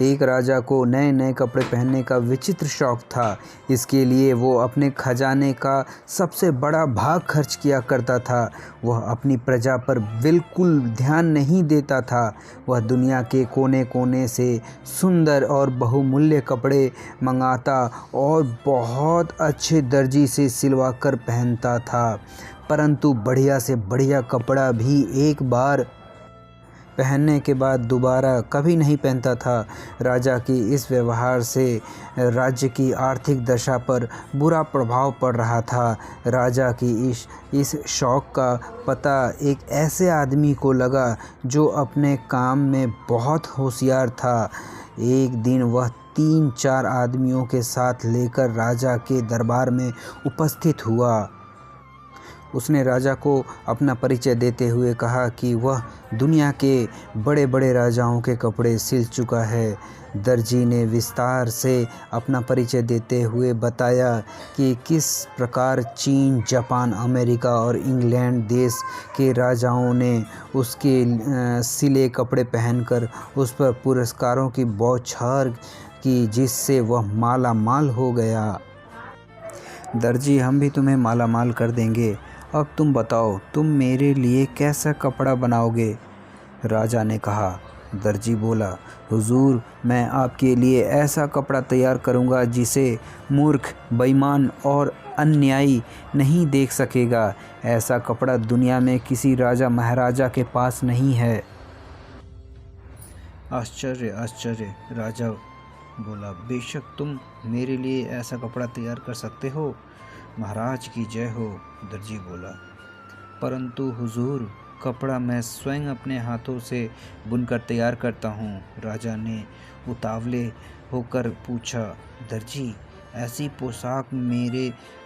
एक राजा को नए नए कपड़े पहनने का विचित्र शौक था। इसके लिए वो अपने खजाने का सबसे बड़ा भाग खर्च किया करता था। वह अपनी प्रजा पर बिल्कुल ध्यान नहीं देता था। वह दुनिया के कोने कोने से सुंदर और बहुमूल्य कपड़े मंगाता और बहुत अच्छे दर्जी से सिलवा कर पहनता था, परंतु बढ़िया से बढ़िया कपड़ा भी एक बार पहनने के बाद दोबारा कभी नहीं पहनता था। राजा की इस व्यवहार से राज्य की आर्थिक दशा पर बुरा प्रभाव पड़ रहा था। राजा की इस शौक का पता एक ऐसे आदमी को लगा जो अपने काम में बहुत होशियार था। एक दिन वह 3-4 आदमियों के साथ लेकर राजा के दरबार में उपस्थित हुआ। उसने राजा को अपना परिचय देते हुए कहा कि वह दुनिया के बड़े बड़े राजाओं के कपड़े सिल चुका है। दर्जी ने विस्तार से अपना परिचय देते हुए बताया कि किस प्रकार चीन, जापान, अमेरिका और इंग्लैंड देश के राजाओं ने उसके सिले कपड़े पहनकर उस पर पुरस्कारों की बौछार की, जिससे वह माला माल हो गया। दर्जी, हम भी तुम्हें माला माल कर देंगे। अब तुम बताओ, तुम मेरे लिए कैसा कपड़ा बनाओगे? राजा ने कहा। दर्जी बोला, हुजूर, मैं आपके लिए ऐसा कपड़ा तैयार करूंगा जिसे मूर्ख, बेईमान और अन्यायी नहीं देख सकेगा। ऐसा कपड़ा दुनिया में किसी राजा महाराजा के पास नहीं है। आश्चर्य आश्चर्य, राजा बोला, बेशक तुम मेरे लिए ऐसा कपड़ा तैयार कर सकते हो। महाराज की जय हो। दर्जी बोला, परंतु हुजूर, कपड़ा मैं स्वयं अपने हाथों से बुनकर तैयार करता हूँ। राजा ने उतावले होकर पूछा, दर्जी, ऐसी पोशाक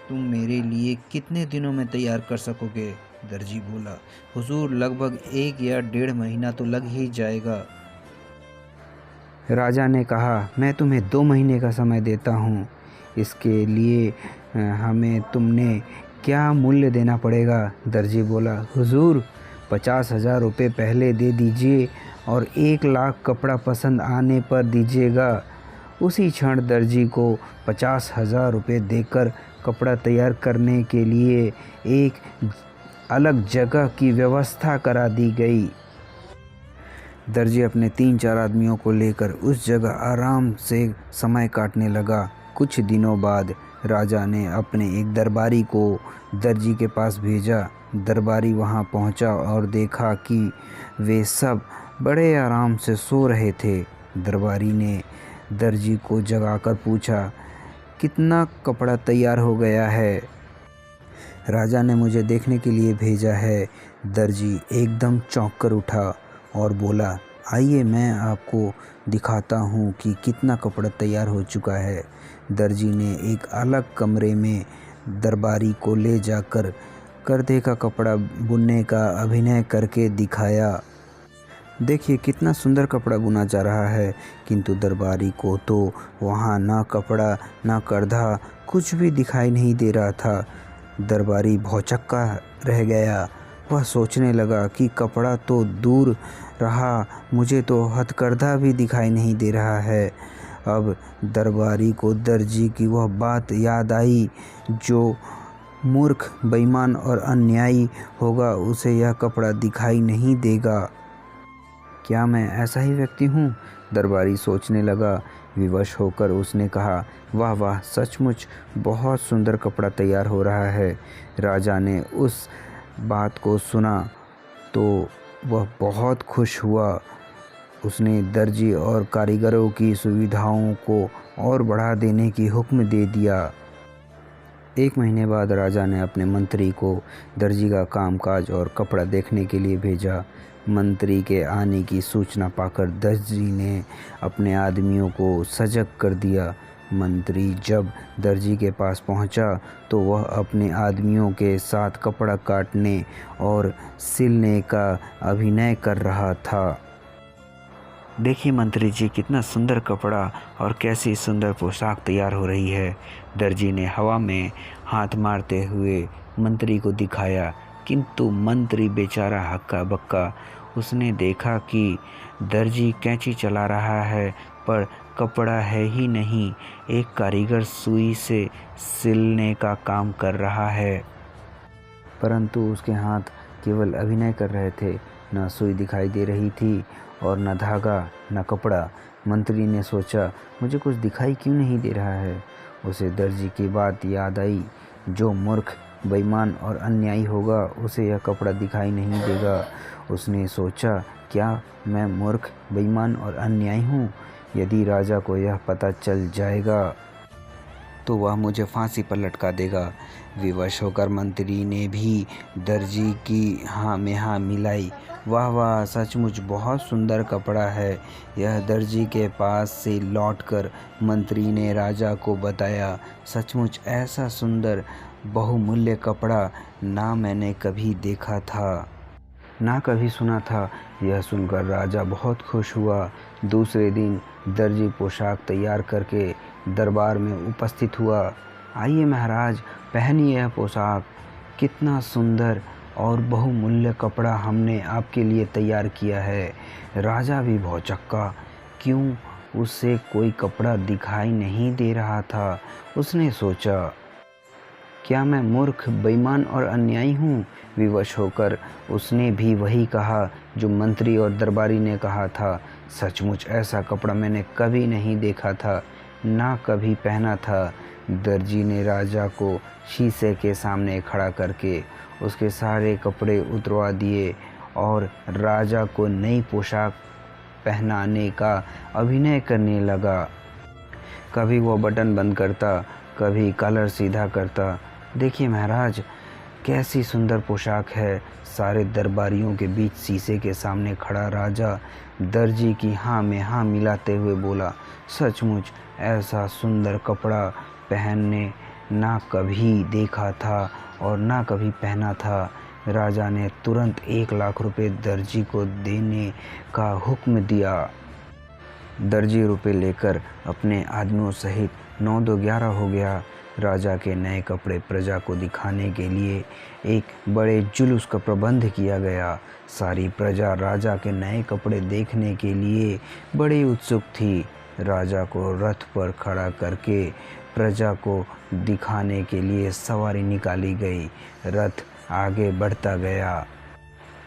तुम मेरे लिए कितने दिनों में तैयार कर सकोगे? दर्जी बोला, हुजूर, लगभग 1 या 1.5 महीना तो लग ही जाएगा। राजा ने कहा, मैं तुम्हें 2 महीने का समय देता हूँ। इसके लिए हमें तुमने क्या मूल्य देना पड़ेगा? दर्जी बोला, हुजूर, 50,000 रुपये पहले दे दीजिए और 1 लाख कपड़ा पसंद आने पर दीजिएगा। उसी क्षण दर्जी को 50,000 रुपये देकर कपड़ा तैयार करने के लिए एक अलग जगह की व्यवस्था करा दी गई। दर्जी अपने 3-4 आदमियों को लेकर उस जगह आराम से समय काटने लगा। कुछ दिनों बाद राजा ने अपने एक दरबारी को दर्जी के पास भेजा। दरबारी वहां पहुंचा और देखा कि वे सब बड़े आराम से सो रहे थे। दरबारी ने दर्जी को जगाकर पूछा, कितना कपड़ा तैयार हो गया है? राजा ने मुझे देखने के लिए भेजा है। दर्जी एकदम चौंक कर उठा और बोला, आइए मैं आपको दिखाता हूँ कि कितना कपड़ा तैयार हो चुका है। दर्जी ने एक अलग कमरे में दरबारी को ले जाकर गर्दे का कपड़ा बुनने का अभिनय करके दिखाया। देखिए कितना सुंदर कपड़ा बुना जा रहा है। किंतु दरबारी को तो वहाँ ना कपड़ा ना गर्दा कुछ भी दिखाई नहीं दे रहा था। दरबारी भौचक्का रह गया। वह सोचने लगा कि कपड़ा तो दूर रहा, मुझे तो हथकरघा भी दिखाई नहीं दे रहा है। अब दरबारी को दर्जी की वह बात याद आई, जो मूर्ख, बेईमान और अन्यायी होगा उसे यह कपड़ा दिखाई नहीं देगा। क्या मैं ऐसा ही व्यक्ति हूँ? दरबारी सोचने लगा। विवश होकर उसने कहा, वाह वाह, सचमुच बहुत सुंदर कपड़ा तैयार हो रहा है। राजा ने उस बात को सुना तो वह बहुत खुश हुआ। उसने दर्जी और कारीगरों की सुविधाओं को और बढ़ा देने की हुक्म दे दिया। 1 महीने बाद राजा ने अपने मंत्री को दर्जी का कामकाज और कपड़ा देखने के लिए भेजा। मंत्री के आने की सूचना पाकर दर्जी ने अपने आदमियों को सजग कर दिया। मंत्री जब दर्जी के पास पहुंचा तो वह अपने आदमियों के साथ कपड़ा काटने और सिलने का अभिनय कर रहा था। देखिए मंत्री जी, कितना सुंदर कपड़ा और कैसी सुंदर पोशाक तैयार हो रही है। दर्जी ने हवा में हाथ मारते हुए मंत्री को दिखाया, किंतु मंत्री बेचारा हक्का बक्का उसने देखा कि दर्जी कैंची चला रहा है पर कपड़ा है ही नहीं। एक कारीगर सुई से सिलने का काम कर रहा है, परंतु उसके हाथ केवल अभिनय कर रहे थे। न सुई दिखाई दे रही थी और न धागा न कपड़ा। मंत्री ने सोचा, मुझे कुछ दिखाई क्यों नहीं दे रहा है। उसे दर्जी की बात याद आई, जो मूर्ख, बेईमान और अन्यायी होगा उसे यह कपड़ा दिखाई नहीं देगा। उसने सोचा, क्या मैं मूर्ख, बेईमान और अन्यायी हूँ? यदि राजा को यह पता चल जाएगा तो वह मुझे फांसी पर लटका देगा। विवश होकर मंत्री ने भी दर्जी की हाँ में हाँ मिलाई। वाह वाह, सचमुच बहुत सुंदर कपड़ा है। यह दर्जी के पास से लौटकर मंत्री ने राजा को बताया, सचमुच ऐसा सुंदर बहुमूल्य कपड़ा ना मैंने कभी देखा था, ना कभी सुना था। यह सुनकर राजा बहुत खुश हुआ। दूसरे दिन दर्जी पोशाक तैयार करके दरबार में उपस्थित हुआ। आइए महाराज, पहनिए यह पोशाक। कितना सुंदर और बहुमूल्य कपड़ा हमने आपके लिए तैयार किया है। राजा भी भौचक्का, क्यों उसे कोई कपड़ा दिखाई नहीं दे रहा था। उसने सोचा, क्या मैं मूर्ख, बेईमान और अन्यायी हूँ? विवश होकर उसने भी वही कहा जो मंत्री और दरबारी ने कहा था। सचमुच ऐसा कपड़ा मैंने कभी नहीं देखा था, ना कभी पहना था। दर्जी ने राजा को शीशे के सामने खड़ा करके उसके सारे कपड़े उतरवा दिए और राजा को नई पोशाक पहनाने का अभिनय करने लगा। कभी वो बटन बंद करता, कभी कॉलर सीधा करता। देखिए महाराज, कैसी सुंदर पोशाक है। सारे दरबारियों के बीच शीशे के सामने खड़ा राजा दर्जी की हाँ में हाँ मिलाते हुए बोला, सचमुच ऐसा सुंदर कपड़ा पहनने ना कभी देखा था और ना कभी पहना था। राजा ने तुरंत 1 लाख रुपए दर्जी को देने का हुक्म दिया। दर्जी रुपए लेकर अपने आदमियों सहित 9-2-11 हो गया। राजा के नए कपड़े प्रजा को दिखाने के लिए एक बड़े जुलूस का प्रबंध किया गया। सारी प्रजा राजा के नए कपड़े देखने के लिए बड़ी उत्सुक थी। राजा को रथ पर खड़ा करके प्रजा को दिखाने के लिए सवारी निकाली गई। रथ आगे बढ़ता गया।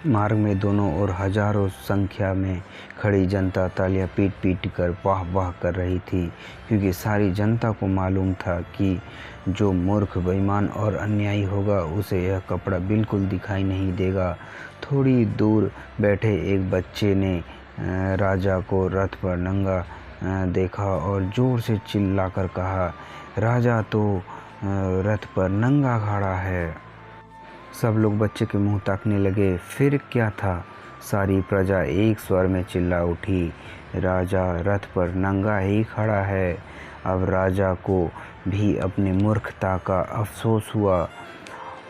मार्ग में दोनों ओर हजारों संख्या में खड़ी जनता तालियां पीट पीट कर वाह वाह कर रही थी, क्योंकि सारी जनता को मालूम था कि जो मूर्ख, बेईमान और अन्यायी होगा उसे यह कपड़ा बिल्कुल दिखाई नहीं देगा। थोड़ी दूर बैठे एक बच्चे ने राजा को रथ पर नंगा देखा और जोर से चिल्लाकर कहा, राजा तो रथ पर नंगा खड़ा है। सब लोग बच्चे के मुंह ताकने लगे। फिर क्या था, सारी प्रजा एक स्वर में चिल्ला उठी, राजा रथ पर नंगा ही खड़ा है। अब राजा को भी अपनी मूर्खता का अफसोस हुआ।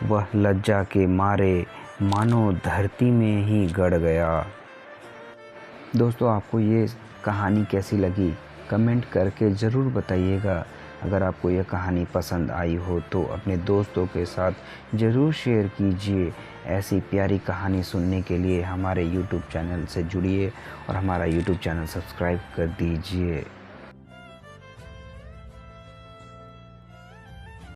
वह लज्जा के मारे मानो धरती में ही गड़ गया। दोस्तों, आपको ये कहानी कैसी लगी कमेंट करके ज़रूर बताइएगा। अगर आपको यह कहानी पसंद आई हो तो अपने दोस्तों के साथ ज़रूर शेयर कीजिए। ऐसी प्यारी कहानी सुनने के लिए हमारे YouTube चैनल से जुड़िए और हमारा YouTube चैनल सब्सक्राइब कर दीजिए।